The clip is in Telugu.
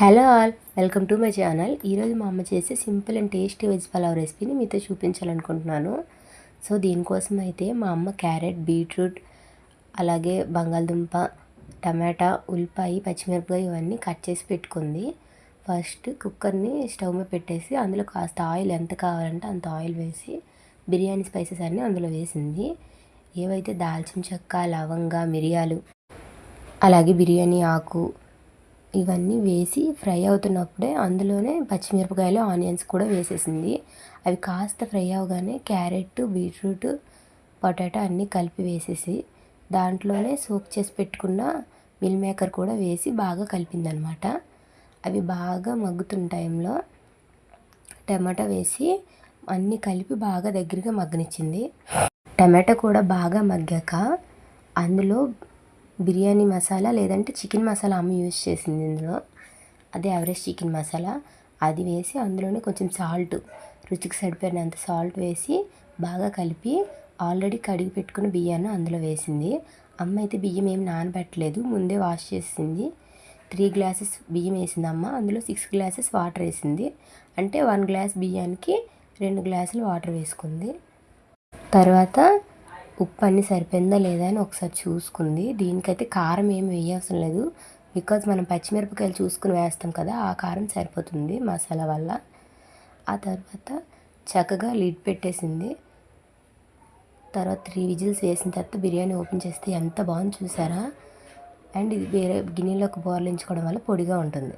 Hello all, welcome to my channel. ఈరోజు మా అమ్మ చేసే simple and tasty veg pulao రెసిపీని మీతో చూపించాలనుకుంటున్నాను. సో దీనికోసం అయితే మా అమ్మ క్యారెట్, బీట్రూట్, అలాగే బంగాళదుంప, టమాటా, ఉల్లిపాయ, పచ్చిమిరపకాయ ఇవన్నీ కట్ చేసి పెట్టుకుంది. ఫస్ట్ కుక్కర్ని స్టవ్ మీద పెట్టేసి అందులో కాస్త ఆయిల్ ఎంత కావాలంటే అంత ఆయిల్ వేసి బిర్యానీ స్పైసెస్ అన్నీ అందులో వేసింది. ఏవైతే దాల్చిన చెక్క, లవంగ, మిరియాలు, అలాగే బిర్యానీ ఆకు ఇవన్నీ వేసి ఫ్రై అవుతున్నప్పుడే అందులోనే పచ్చిమిరపకాయలు, ఆనియన్స్ కూడా వేసేసింది. అవి కాస్త ఫ్రై అవగానే క్యారెట్, బీట్రూట్, పొటాటో అన్నీ కలిపి వేసేసి దాంట్లోనే సోక్ చేసి పెట్టుకున్న మిల్ మేకర్ కూడా వేసి బాగా కలిపిందనమాట. అవి బాగా మగ్గుతున్న టైంలో టమాటా వేసి అన్నీ కలిపి బాగా దగ్గరగా మగ్గనిచ్చింది. టమాటా కూడా బాగా మగ్గాక అందులో బిర్యానీ మసాలా లేదంటే చికెన్ మసాలా అమ్మ యూజ్ చేసింది ఇందులో. అదే ఎవరెస్ట్ చికెన్ మసాలా అది వేసి అందులోనే కొంచెం సాల్ట్, రుచికి సరిపోయినంత సాల్ట్ వేసి బాగా కలిపి ఆల్రెడీ కడిగి పెట్టుకున్న బియ్యాన్ని అందులో వేసింది. అమ్మ అయితే బియ్యం ఏం నానబెట్టలేదు, ముందే వాష్ చేసింది. 3 గ్లాసెస్ బియ్యం వేసింది అమ్మ, అందులో 6 గ్లాసెస్ వాటర్ వేసింది. అంటే 1 గ్లాస్ బియ్యానికి 2 గ్లాసులు వాటర్ వేసుకుంది. తర్వాత ఉప్పు అన్నీ సరిపోయిందా లేదా అని ఒకసారి చూసుకుంది. దీనికైతే కారం ఏమి వేయవసరం లేదు, బికాజ్ మనం పచ్చిమిరపకాయలు చూసుకుని వేస్తాం కదా, ఆ కారం సరిపోతుంది మసాలా వల్ల. ఆ తర్వాత చక్కగా లిడ్ పెట్టేసింది. తర్వాత 3 విజిల్స్ వేసిన తర్వాత బిర్యానీ ఓపెన్ చేస్తే ఎంత బాగుంది చూసారా. అండ్ ఇది వేరే గిన్నెలోకి బోర్లించుకోవడం వల్ల పొడిగా ఉంటుంది.